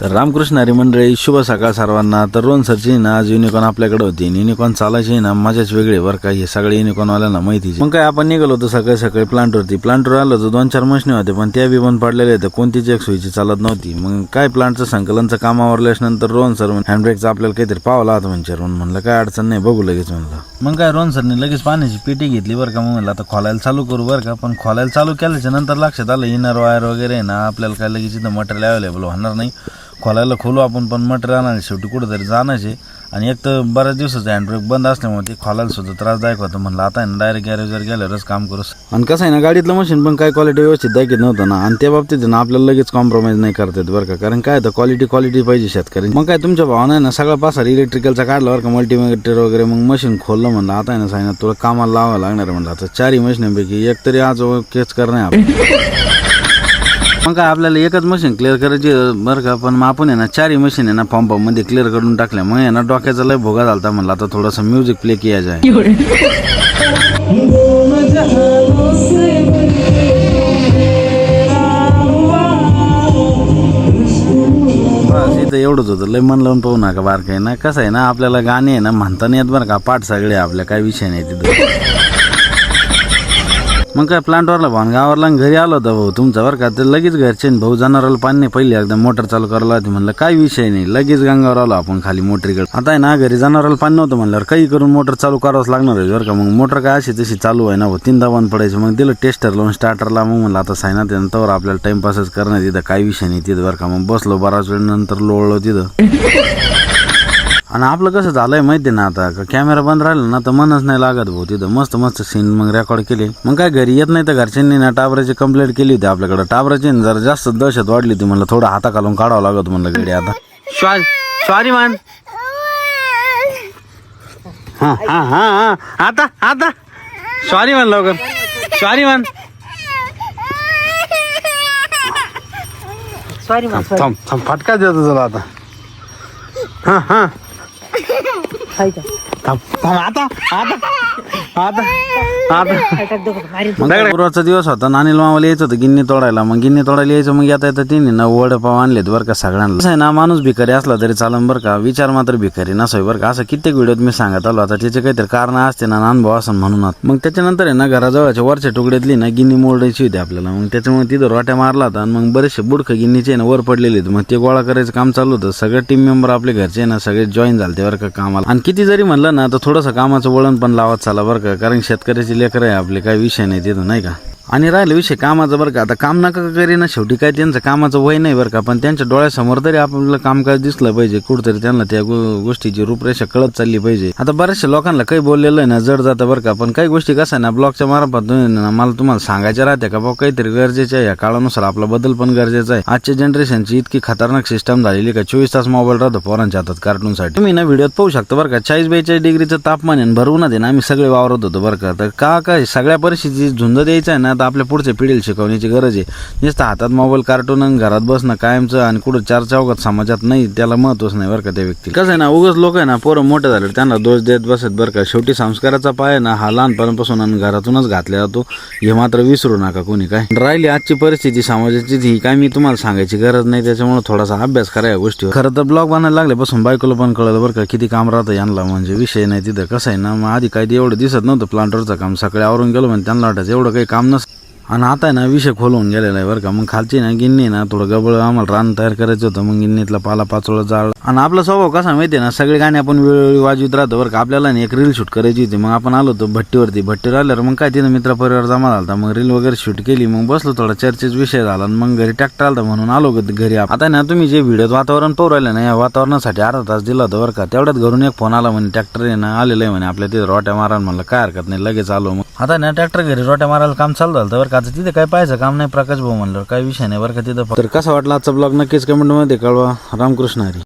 तर रामकृष्ण हरी मंडळी, शुभ सकाळ सर्वांना। तर रोहन सरची ना आज युनिकॉर्न आपल्याकडे होती। युनिकॉर्न चालायची ना मजाच वेगळी बरं का। हे सगळे युनिकॉर्न वाल्यांना माहितीच। मग काय आपण निघालो होतो सकाळी सकाळी प्लांटवरती। प्लांटवर आलो तर 2-4 मशीन होते, पण त्या बी बंद पडलेले होते, कोणतीच एक सुईची चालत नव्हती। मग काय प्लांटचं संकलनचं काम आवरल्यानंतर रोहन सर हँडब्रेकचं आपल्याला काहीतरी पावला होता म्हणजे म्हणलं काय अडचण नाही, बघू लगेच म्हणलं। मग काय रोहन सरने लगेच पाण्याची पेटी घेतली बरं का। मग म्हणलं आता खोलायला चालू करू बरं का। पण खोलायला चालू केल्याच्या नंतर लक्षात आलं इनर वायर वगैरे ना आपल्याला काय लगेच इथं मटेरियल अवेलेबल होणार नाही। खोलायला खोलू आपण, पण मटेरियल आणायला शेवटी कुठेतरी जाण्याचे। आणि एक तर बऱ्याच दिवसाचं हँडब्रेक बंद असल्यामुळे ते खोलायला सुद्धा त्रासदायक होतं। म्हणलं आता आहे ना डायरेक्ट गॅरेजवर गेल्यावरच काम करू। आणि कसं आहे ना, गाडीतलं मशीन पण काय क्वालिटी व्यवस्थित दाखवत नव्हतं ना। आणि त्या बाबतीत ना आपल्याला लगेच कॉम्प्रोमाइज नाही करता येत बरं का। कारण काय तर क्वालिटी पाहिजे शेतकरी। मग काय तुमच्या भावानं आहे ना सगळा पासार इलेक्ट्रिकलचा काढला बरं का, मल्टीमीटर वगैरे। मग मशीन खोललं म्हणलं आता आहे ना सांगितलं तुला कामाला लावावं लागणार म्हणलं। आता 4 मशीनपैकी एक तरी आज केच करणार आपण। मग काय आपल्याला एकच मशीन क्लिअर करायची बरं का। पण मग आपण आहे ना 4 मशीन आहे ना पंपामध्ये क्लिअर करून टाकल्या। मग आहे ना डोक्याचा लय भोगा झालता। म्हणलं आता थोडंसं म्युझिक प्ले किया जाय। बस इथं एवढंच होतं, लय मन लावून पाहू नका बारकाय आहे ना। कसं आहे ना आपल्याला गाणे आहे ना म्हणता नाही येत बरं का, पाठ सगळे आपल्या काय विषय नाही तिथं। मग काय प्लांटवरला भाऊन गावाला घरी आलो होता भाऊ तुमचा बरं का। ते लगेच घरचे भाऊ जनावराला पाणी नाही, पहिले एकदम मोटर चालू करायला होती। म्हणलं काय विषय नाही, लगेच गंगावर आलो आपण खाली मोटरीकडे। आता आहे ना घरी जनावराला पाणी नव्हतं म्हणल्यावर काही करून मोटर चालू करावंच लागणार आहे बरं का। मग मोटर काय अशी तशी चालू आहे ना भाऊ, 3दा बंद पडायचं। मग दिलं टेस्टर लावून स्टार्टरला। मग म्हणलं आता सायना त्यानंतर आपल्याला टाइमपासच करण्यात तिथं काही विषय नाही तिथं बरं का। मग बसलो बराच वेळ, नंतर लोळलो तिथं। आणि आपलं कसं झालंय माहिती ना, आता कॅमेरा बंद राहिला ना तर मनच नाही लागत भाऊ तिथं। मस्त सीन मग रेकॉर्ड केले। मग काय घरी येत नाही तर घरच्यांनी ना टाबराची कंप्लेंट केली होती आपल्याकडे। टाबराची जरा जास्त दहशत वाढली होती। म्हणलं थोडं हाता घालून काढावं लागत म्हणलं गडी आता। सॉरी मान हा हा हा आता सॉरी मान लवकर, सॉरी मान। थांब फटका देतो तुला आता। हा हा गुरुवारचा दिवस होता, नानील मामाला यायचं होतं गिन्नी तोडायला। मग गिन्नी तोडायला यायचं, मग येता तिने ना वडपाव आणलेत बरं का सगळ्यांना। असं आहे ना माणूस भिकारी असला तरी चालन बरं का, विचार मात्र भिकारी नसावे बरं का। असं कित्येक व्हिडिओत मी सांगत आलो। आता त्याचे काहीतरी कारण असते ना, अनुभव असं म्हणून। मग त्याच्यानंतर आहे ना घराजवळच्या वरच्या तुकड्यातली ना गिन्नी मोडायची होती आपल्याला। मग त्याच्यामुळे तिथं रोट्या मारला होता। आणि मग बरेचसे बुडकं गिन्नीचे ना वर पडलेले होते। मग ते गोळा करायचं काम चालू होतं। सगळे टीम मेंबर आपले घरचे ना सगळे जॉईन झाले बरं का कामाला। आणि किती जरी म्हणलं ना तर थोडंसं कामाचं वळण पण लावत चाला बरं का, कारण शेतकऱ्याची लेकरं आहे आपले, काही विषय नाही तिथं नाही का। आणि राहिलं विषय कामाचा बरं का, आता काम नका करी ना, शेवटी काय त्यांचं कामाचं वय नाही बरं का। पण त्यांच्या डोळ्यासमोर तरी आपल्याला कामकाज दिसलं पाहिजे कुठतरी, त्यांना त्या गोष्टीची रूपरेषा कळत चालली पाहिजे। आता बऱ्याचशा लोकांना काही बोललेलं आहे ना जड जातं बरं का। पण काही गोष्टी कसं आहे ना ब्लॉगच्या मार्फत मला तुम्हाला सांगायच्या राहते का बाबा, काहीतरी गरजेचं आहे। या काळानुसार आपला बदल पण गरजेचा आहे। आजच्या जनरेशनची इतकी खतरनाक सिस्टम झालेली का 24 तास मोबाईल राहतो पोरांच्या हातात कार्टूनसाठी। तुम्ही ना व्हिडिओत पाहू शकता बरं का, 40-42 डिग्रीचं तापमान आहे, भरवून आहे ना आम्ही सगळे वावरत होतो बरं का। तर काय सगळ्या परिस्थिती झुंज द्यायचं आहे ना, तर आपल्या पुढच्या पिढीला शिकवण्याची गरज आहे। नुसतं हातात मोबाईल कार्टून घरात बसणं कायमचं आणि कुठं 4 चौघात समाजात नाही, त्याला महत्वच नाही बरं का त्या व्यक्ती। कसं आहे ना उगाच लोक आहे ना पोरं मोठे झाले त्यांना दोष देत बसत बरं का। शेवटी संस्काराचा पाय ना हा लहानपणापासून आणि घरातूनच घातला जातो, हे मात्र विसरू नका कोणी। काय राहिली आजची परिस्थिती समाजाची ही काय मी तुम्हाला सांगायची गरज नाही, त्याच्यामुळे थोडासा अभ्यास करा या गोष्टीवर। खरं तर ब्लॉग बनायला लागल्यापासून बायकोला पण कळलं बरं का किती काम राहतं यांना, म्हणजे विषय नाही तिथं। कसं आहे ना मग आधी काही एवढं दिसत नव्हतं प्लांटवरचं काम, सकाळी आवरून गेलो म्हणजे त्यांना वाटायचं एवढं काही काम नसतं। आणि आता आहे ना विषय खोलून गेलेला आहे बरं का। मग खालची ना गिन्नी ना थोडं गबळ आम्हाला रान तयार करायचं होतं। मग गिन्नीतला पाला पाचोळा जाळ। आणि आपला स्वभाव कसा माहिती आहे ना, सगळे गाणे आपण वेळोवेळी वाजवित राहतो बरं का। आपल्याला एक रील शूट करायची होती। मग आपण आलो होतो भट्टीवर आल्यावर मग काय तिथं मित्र परिवार जमा झाला। मग रील वगैरे शूट केली, मग बसलो थोडा चर्चेचा विषय झाला। मग घरी ट्रॅक्टर आला म्हणून आलो घरी। आता ना तुम्ही जे व्हिडिओत वातावरण पाहू राहिले ना, या वातावरणासाठी अर्धा तास दिला होता बरं का। तेवढ्यात घरून एक फोन आला म्हणे ट्रॅक्टर आहे ना आलेलं आहे म्हणे आपल्या तिथं रोट्या मारायला। म्हणलं काय हरकत नाही, लगेच आलो। मग आता ना ट्रॅक्टर घरी रोट्या मारायला काम चालू झालं बरं का। आता तिथे काय पाहायचं काम नाही, प्रकाश भाऊ म्हणलं काही विषय नाही बरं का तिथं। तर कसा वाटला आजचा ब्लॉग नक्कीच कमेंटमध्ये कळवा। रामकृष्ण हरी।